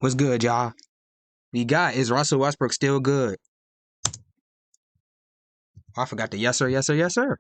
What's good, y'all? We got, is Russell Westbrook still good? Oh, I forgot the yes sir, yes sir, yes sir.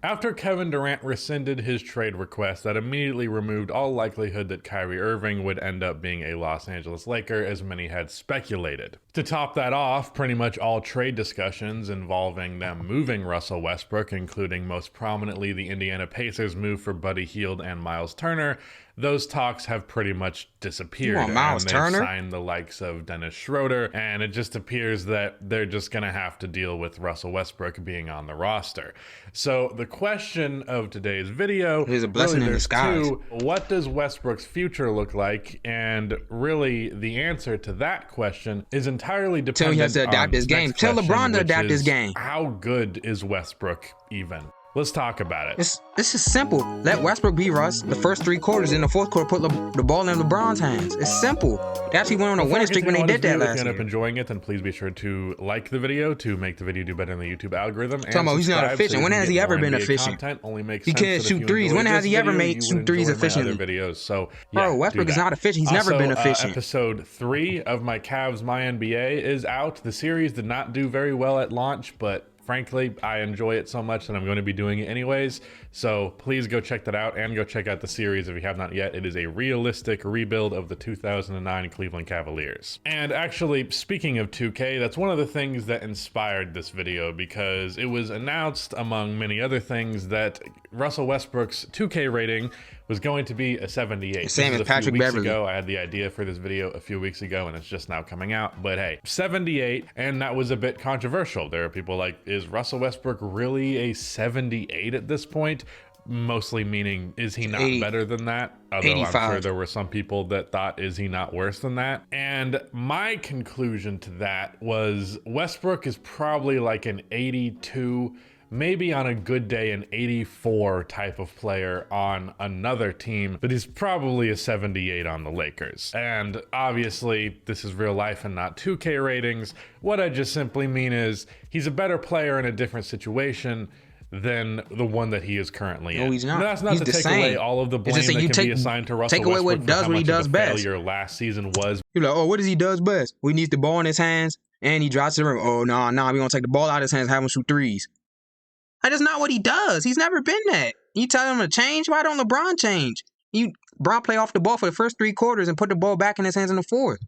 After Kevin Durant rescinded his trade request, that immediately removed all likelihood that Kyrie Irving would end up being a Los Angeles Laker, as many had speculated. To top that off, pretty much all trade discussions involving them moving Russell Westbrook, including most prominently the Indiana Pacers move for Buddy Hield and Miles Turner, those talks have pretty much disappeared. Miles and they've Turner? signed the likes of Dennis Schroeder, and it just appears that they're just going to have to deal with Russell Westbrook being on the roster. So the question of today's video, is a blessing really, in disguise. what does Westbrook's future look like? And really, the answer to that question is entirely dependent Tell him he has to adapt on his game. next Tell question, LeBron to which adapt his is, game. how good is Westbrook even? Let's talk about it. This is simple. Let Westbrook be Russ. The first 3 quarters in the fourth quarter, put the ball in LeBron's hands. It's simple. They actually went on a winning streak when they did that last year. If you end up enjoying it, then please be sure to like the video to make the video do better in the YouTube algorithm. Talking about he's not efficient. When has he ever been efficient? He can't shoot threes. When has he ever made shoot threes efficiently? So, bro, Westbrook is not efficient. He's never been efficient. Episode 3 of my Cavs My NBA is out. The series did not do very well at launch, but frankly, I enjoy it so much that I'm going to be doing it anyways. So please go check that out, and go check out the series if you have not yet. It is a realistic rebuild of the 2009 Cleveland Cavaliers. And actually, speaking of 2K, that's one of the things that inspired this video, because it was announced, among many other things, that Russell Westbrook's 2K rating was going to be a 78. Same as Patrick Beverley. I had the idea for this video a few weeks ago, and it's just now coming out. But hey, 78, and that was a bit controversial. There are people like, is Russell Westbrook really a 78 at this point? Mostly meaning, is he not better than that? Although 85. I'm sure there were some people that thought, is he not worse than that? And my conclusion to that was Westbrook is probably like an 82, maybe on a good day an 84 type of player on another team, but he's probably a 78 on the Lakers. And obviously this is real life and not 2K ratings. What I just simply mean is he's a better player in a different situation than the one that he is currently in. No, he's not. And that's not to take away all of the blame that can be assigned to Russell Westbrook what he does best. Failure last season was. You're like, oh, what does he does best? We need the ball in his hands, and he drops to the rim. Oh, no, we're going to take the ball out of his hands and have him shoot threes. That is not what he does. He's never been that. You tell him to change? Why don't LeBron change? LeBron play off the ball for the first 3 quarters and put the ball back in his hands in the fourth.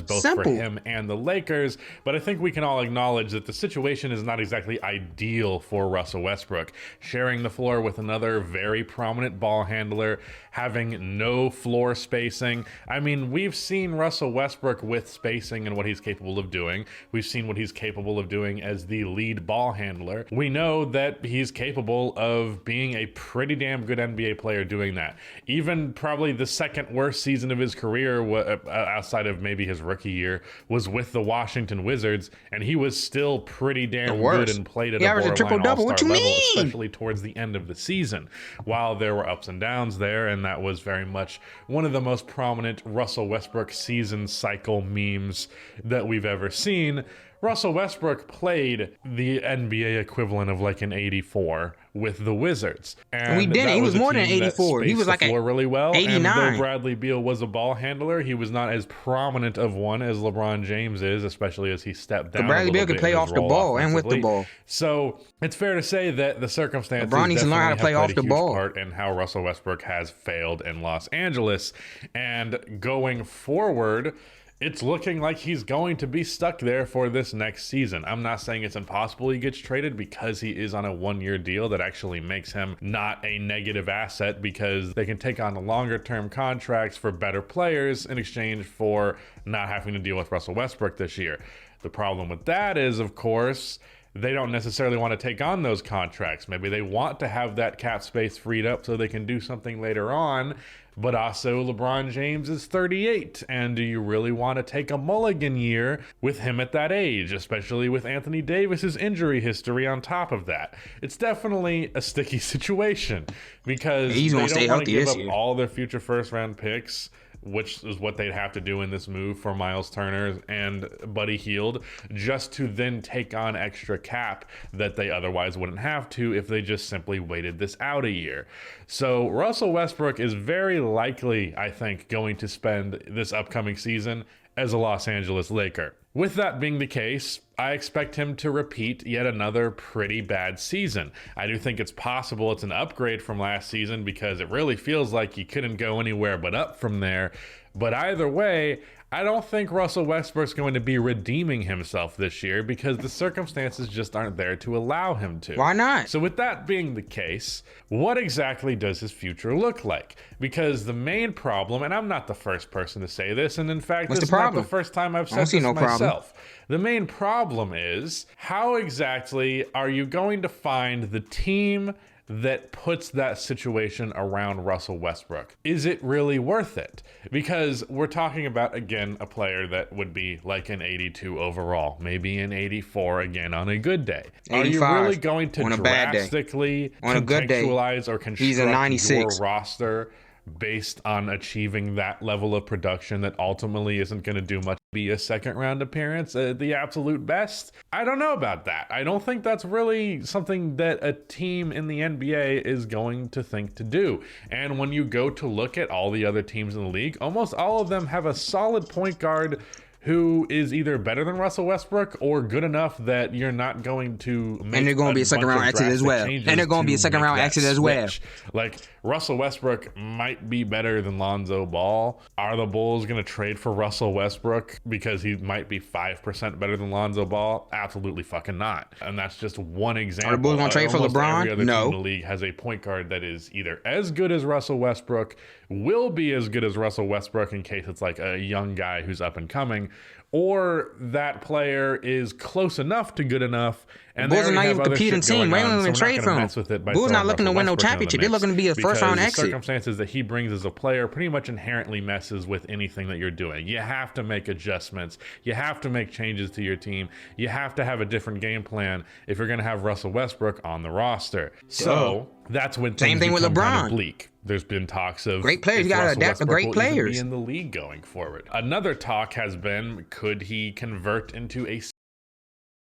Both for him and the Lakers, but I think we can all acknowledge that the situation is not exactly ideal for Russell Westbrook. Sharing the floor with another very prominent ball handler, having no floor spacing. I mean, we've seen Russell Westbrook with spacing and what he's capable of doing. We've seen what he's capable of doing as the lead ball handler. We know that he's capable of being a pretty damn good NBA player doing that. Even probably the second worst season of his career, outside of maybe his rookie year, was with the Washington Wizards, and he was still pretty damn good and played at a borderline all-star level, especially towards the end of the season. While there were ups and downs there, and that was very much one of the most prominent Russell Westbrook season cycle memes that we've ever seen, Russell Westbrook played the NBA equivalent of like an 84 with the Wizards. And we didn't. He was more than 84. He was like a really well. 89. And though Bradley Beal was a ball handler, he was not as prominent of one as LeBron James is, especially as he stepped down. But Bradley Beal could play off the ball and with the ball. So it's fair to say that the circumstances LeBron needs to learn how to play off the ball. Part in how Russell Westbrook has failed in Los Angeles. And going forward, it's looking like he's going to be stuck there for this next season. I'm not saying it's impossible he gets traded, because he is on a 1-year deal that actually makes him not a negative asset, because they can take on longer term contracts for better players in exchange for not having to deal with Russell Westbrook this year. The problem with that is, of course, they don't necessarily want to take on those contracts. Maybe they want to have that cap space freed up so they can do something later on. But also, LeBron James is 38, and do you really want to take a mulligan year with him at that age, especially with Anthony Davis's injury history on top of that? It's definitely a sticky situation, because they don't want to give up all their future first-round picks. which is what they'd have to do in this move for Miles Turner and Buddy Hield, just to then take on extra cap that they otherwise wouldn't have to if they just simply waited this out a year. So Russell Westbrook is very likely, I think, going to spend this upcoming season as a Los Angeles Laker. With that being the case, I expect him to repeat yet another pretty bad season. I do think it's possible it's an upgrade from last season because it really feels like he couldn't go anywhere but up from there. But either way, I don't think Russell Westbrook's going to be redeeming himself this year because the circumstances just aren't there to allow him to. Why not? So with that being the case, what exactly does his future look like? Because the main problem, and I'm not the first person to say this, and in fact, this is not the first time I've said this myself. The main problem is, how exactly are you going to find the team that puts that situation around Russell Westbrook? Is it really worth it? Because we're talking about, again, a player that would be like an 82 overall, maybe an 84 again on a good day. Are you really going to drastically contextualize or construct your roster based on achieving that level of production that ultimately isn't going to do much, be a second round appearance at the absolute best? I don't know about that. I don't think that's really something that a team in the NBA is going to think to do. And when you go to look at all the other teams in the league, almost all of them have a solid point guard who is either better than Russell Westbrook or good enough that you're not going to make and they're going to be a second round exit as well. And they're going to be a second round exit as well. Like, Russell Westbrook might be better than Lonzo Ball. Are the Bulls going to trade for Russell Westbrook because he might be 5% better than Lonzo Ball? Absolutely fucking not. And that's just one example. Are the Bulls going to trade for LeBron? Every other team in the league has a point guard that is either as good as Russell Westbrook, will be as good as Russell Westbrook in case it's like a young guy who's up and coming, or that player is close enough to good enough. And Bulls are not even competing team. They don't even trade for him. Bulls not looking to win no championship. They're looking to be a first round exit. The circumstances that he brings as a player pretty much inherently messes with anything that you're doing. You have to make adjustments. You have to make changes to your team. You have to have a different game plan if you're going to have Russell Westbrook on the roster. So that's when things become kind of bleak. There's been talks of great players. You got to adapt to great players. Be in the league going forward. Another talk has been, could he convert into a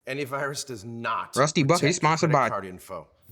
Antivirus does not. Rusty Bucket is sponsored by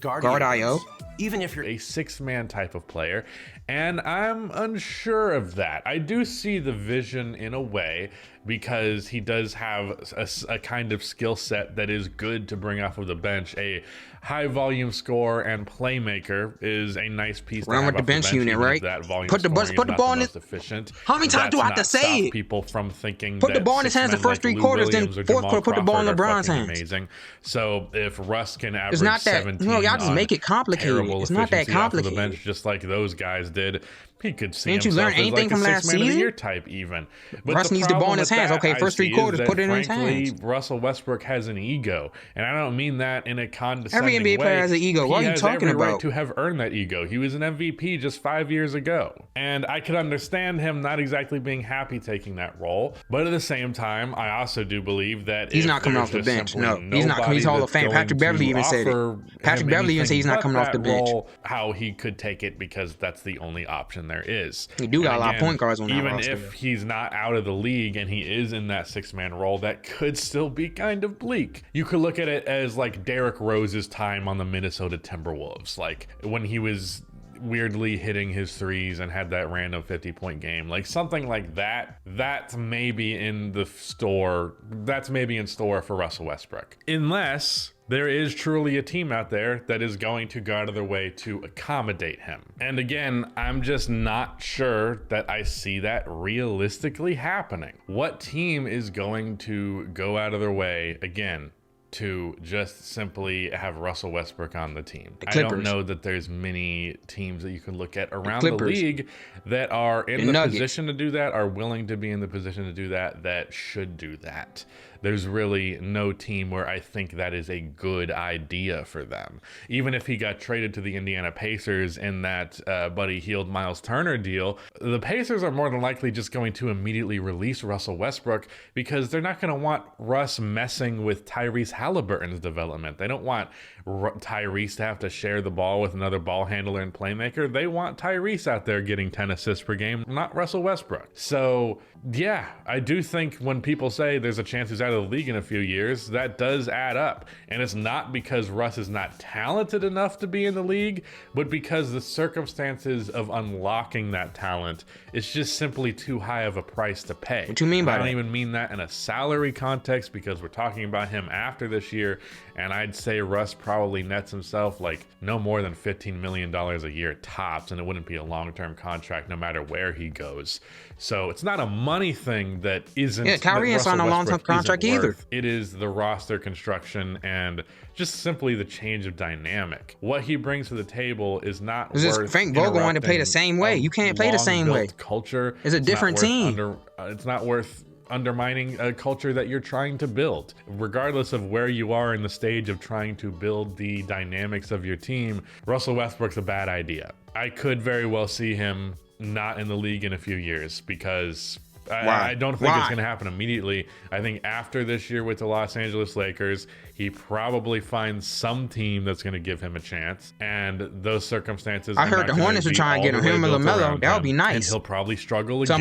Guard.io. Even if you're a six-man type of player, and I'm unsure of that. I do see the vision in a way because he does have a kind of skill set that is good to bring off of the bench. A high volume scorer and playmaker is a nice piece. Run with the bench unit, right? Put the ball in his efficient. How many times do I have to say it? People from thinking put the ball in his hands the first three quarters, then fourth quarter put the ball in LeBron's hands. Amazing. So if Russ can average it's not that, 17, y'all just make it complicated. It's not that complicated. The bench, just like those guys did. He could see Didn't you learn anything from last season? Type even. But Russ needs the ball in his hands. Okay, first three quarters, put it in his hands. Russell Westbrook has an ego, and I don't mean that in a condescending way. Every NBA player has an ego. What are you talking about? He has every right to have earned that ego. He was an MVP just 5 years ago, and I could understand him not exactly being happy taking that role. But at the same time, I also do believe that he's not coming off the bench. No, he's not. He's Hall of Fame. Patrick Beverley even said it. Patrick Beverley even said he's not coming off the bench. How he could take it because that's the only option there is. He do got a lot of point guards on that roster. Even if he's not out of the league and he is in that six-man role, that could still be kind of bleak. You could look at it as like Derrick Rose's time on the Minnesota Timberwolves, like when he was weirdly hitting his threes and had that random 50-point game, like something like that. That's maybe in store for Russell Westbrook, unless there is truly a team out there that is going to go out of their way to accommodate him. And again, I'm just not sure that I see that realistically happening. What team is going to go out of their way, again, to just simply have Russell Westbrook on the team? I don't know that there's many teams that you can look at around the league that are in the position to do that, are willing to be in the position to do that, that should do that. there's really no team where I think that is a good idea for them. Even if he got traded to the Indiana Pacers in that Buddy Hield Miles Turner deal, the Pacers are more than likely just going to immediately release Russell Westbrook because they're not going to want Russ messing with Tyrese Halliburton's development. They don't want Tyrese to have to share the ball with another ball handler and playmaker. They want Tyrese out there getting 10 assists per game, not Russell Westbrook. So yeah, I do think when people say there's a chance he's out of the league in a few years, that does add up. And it's not because Russ is not talented enough to be in the league, but because the circumstances of unlocking that talent is just simply too high of a price to pay. What you mean by that? I don't even mean that in a salary context, because we're talking about him after this year, and I'd say Russ probably nets himself like no more than $15 million a year tops, and it wouldn't be a long-term contract no matter where he goes. So it's not a money thing that isn't. Yeah, Kyrie ain't signed a long-term contract either. It is the roster construction and just simply the change of dynamic. What he brings to the table is not worth. Frank Vogel wanted to play the same way. You can't play the same way. Culture. It's a different team. It's not worth undermining a culture that you're trying to build. Regardless of where you are in the stage of trying to build the dynamics of your team, Russell Westbrook's a bad idea. I could very well see him not in the league in a few years because I don't think it's going to happen immediately. I think after this year with the Los Angeles Lakers, he probably finds some team that's going to give him a chance. And those circumstances. I heard the Hornets are trying to get him and LaMelo. That would be nice. And he'll probably struggle again.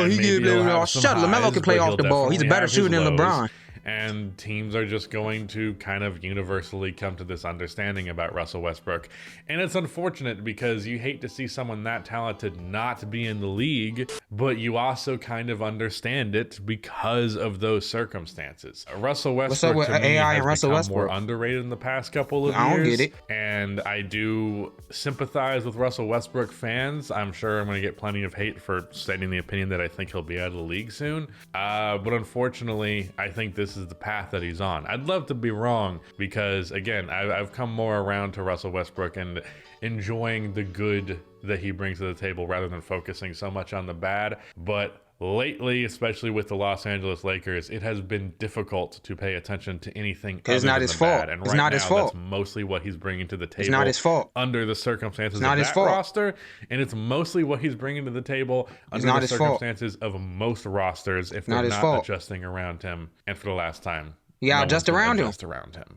He give him a shot. LaMelo can play off the ball. He's a better shooter than LeBron. And teams are just going to kind of universally come to this understanding about Russell Westbrook. And it's unfortunate because you hate to see someone that talented not be in the league, but you also kind of understand it because of those circumstances. Russell Westbrook What's up with AI and Russell Westbrook? More underrated in the past couple of years. I don't get it. And I do sympathize with Russell Westbrook fans. I'm sure I'm going to get plenty of hate for stating the opinion that I think he'll be out of the league soon. But unfortunately, I think this is the path that he's on. I'd love to be wrong because, again, I've come more around to Russell Westbrook and enjoying the good that he brings to the table rather than focusing so much on the bad. But lately, especially with the Los Angeles Lakers, it has been difficult to pay attention to anything other than the bad. And right now, that's mostly what he's bringing to the table. It's not his fault. Under the circumstances of that roster, and it's mostly what he's bringing to the table under the circumstances of most rosters if they're not adjusting around him. And for the last time, just around him.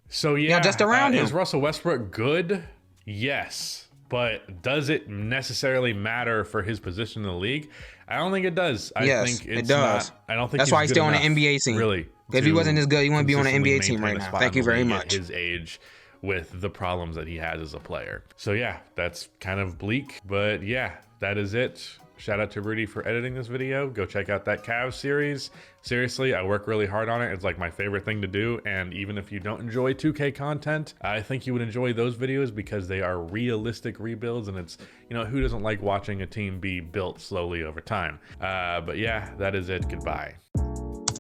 So yeah, just around him. Is Russell Westbrook good? Yes. But does it necessarily matter for his position in the league? I don't think it does. I think it does. I don't think that's why he's still on the NBA team. Really, if he wasn't as good, he wouldn't be on the NBA team right now. Thank you very much. At his age, with the problems that he has as a player. So yeah, that's kind of bleak. But yeah, that is it. Shout out to Rudy for editing this video. Go check out that Cavs series. Seriously, I work really hard on it. It's like my favorite thing to do. And even if you don't enjoy 2K content, I think you would enjoy those videos because they are realistic rebuilds. And it's, who doesn't like watching a team be built slowly over time? But yeah, that is it. Goodbye.